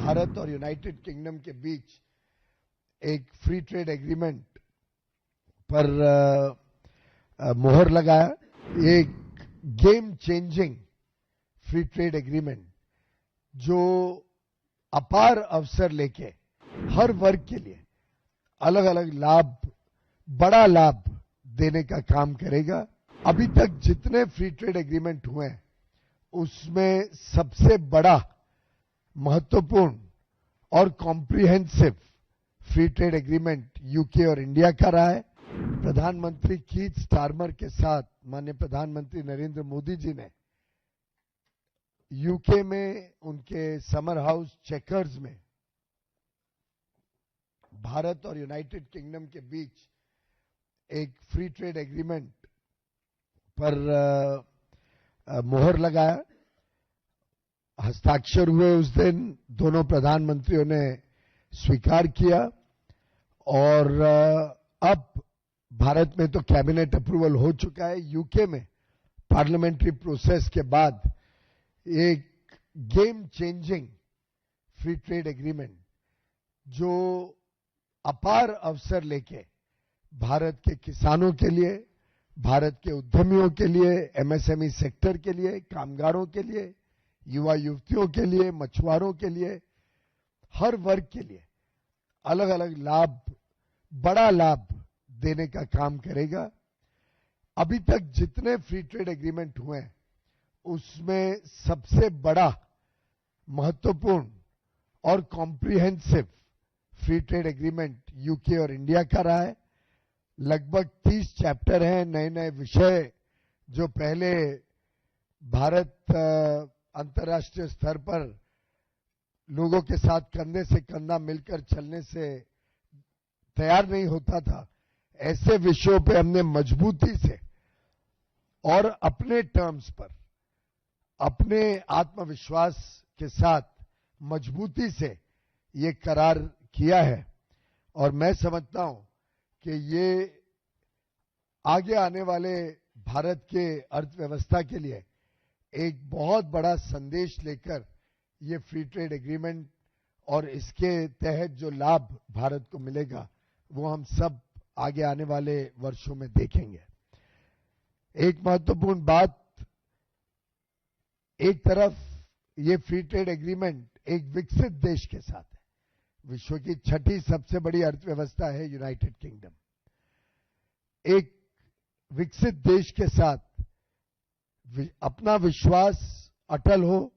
भारत और United kingdom के बीच एक फ्री ट्रेड एग्रीमेंट पर मोहर लगाया। एक game changing free trade agreement जो अपार अवसर लेके हर वर्ग के लिए अलग अलग लाभ, बड़ा लाभ देने का काम करेगा। अभी तक जितने फ्री ट्रेड एग्रीमेंट हुए हैं उसमें सबसे बड़ा, महत्वपूर्ण और comprehensive free trade agreement UK और इंडिया का रहा है। प्रधानमंत्री कीथ स्टारमर के साथ माननीय प्रधानमंत्री नरेंद्र मोदी जी ने यूके में उनके समर हाउस चेकर्स में भारत और यूनाइटेड किंगडम के बीच एक फ्री ट्रेड एग्रीमेंट पर मोहर लगाया। हस्ताक्षर हुए उस दिन, दोनों प्रधानमंत्रियों ने स्वीकार किया और अब भारत में तो कैबिनेट अप्रूवल हो चुका है। यूके में पार्लियामेंट्री प्रोसेस के बाद एक game changing free trade agreement जो अपार अवसर लेके भारत के किसानों के लिए, भारत के उद्यमियों के लिए, एमएसएमई सेक्टर के लिए, कामगारों के लिए, युवा युवतियों के लिए, मछुआरों के लिए, हर वर्ग के लिए अलग अलग लाभ, बड़ा लाभ देने का काम करेगा। अभी तक जितने फ्री ट्रेड एग्रीमेंट हुए हैं उसमें सबसे बड़ा, महत्वपूर्ण और comprehensive free trade agreement UK और इंडिया का रहा है। लगभग 30 चैप्टर हैं, नए नए विषय जो पहले भारत अंतर्राष्ट्रीय स्तर पर लोगों के साथ कंधे से कंधा मिलकर चलने से तैयार नहीं होता था, ऐसे विषयों पे हमने मजबूती से और अपने टर्म्स पर, अपने आत्मविश्वास के साथ मजबूती से ये करार किया है। और मैं समझता हूं कि ये आगे आने वाले भारत के अर्थव्यवस्था के लिए एक बहुत बड़ा संदेश लेकर ये फ्री ट्रेड एग्रीमेंट और इसके तहत जो लाभ भारत को मिलेगा वो हम सब आगे आने वाले वर्षों में देखेंगे। एक महत्वपूर्ण बात, एक तरफ ये फ्री ट्रेड एग्रीमेंट एक विकसित देश के साथ है। विश्व की 6ठी सबसे बड़ी अर्थव्यवस्था है यूनाइटेड किंगडम। एक विकसित देश के साथ अपना विश्वास अटल हो,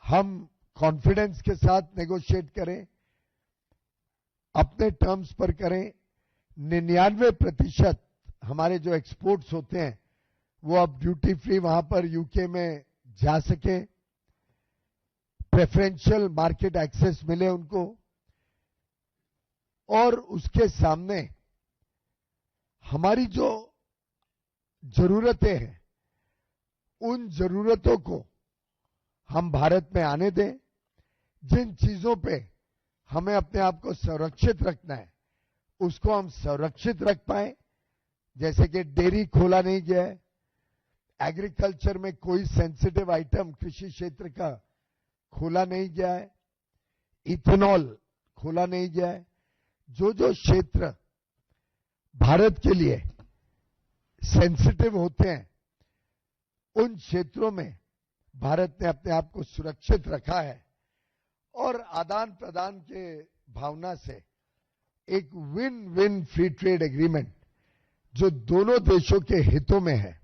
हम कॉन्फिडेंस के साथ नेगोशिएट करें, अपने टर्म्स पर करें। 99% हमारे जो एक्सपोर्ट्स होते हैं वो अब ड्यूटी फ्री वहां पर यूके में जा सके, प्रेफरेंशियल मार्केट एक्सेस मिले उनको, और उसके सामने हमारी जो जरूरतें हैं उन जरूरतों को हम भारत में आने दें। जिन चीजों पे हमें अपने आप को संरक्षित रखना है उसको हम संरक्षित रख पाए, जैसे कि डेयरी खोला नहीं गया है, एग्रीकल्चर में कोई सेंसिटिव आइटम कृषि क्षेत्र का खोला नहीं गया है, इथेनॉल खोला नहीं गया है। जो जो क्षेत्र भारत के लिए सेंसिटिव होते हैं उन क्षेत्रों में भारत ने अपने आप को सुरक्षित रखा है और आदान प्रदान के भावना से एक win win free trade agreement जो दोनों देशों के हितों में है,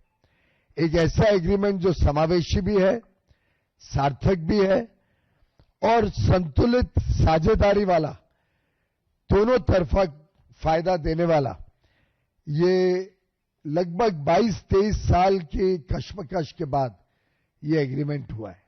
एक ऐसा एग्रीमेंट जो समावेशी भी है, सार्थक भी है और संतुलित साझेदारी वाला, दोनों तरफा फायदा देने वाला। ये लगभग 22-23 साल की कश्मकश के बाद ये एग्रीमेंट हुआ है।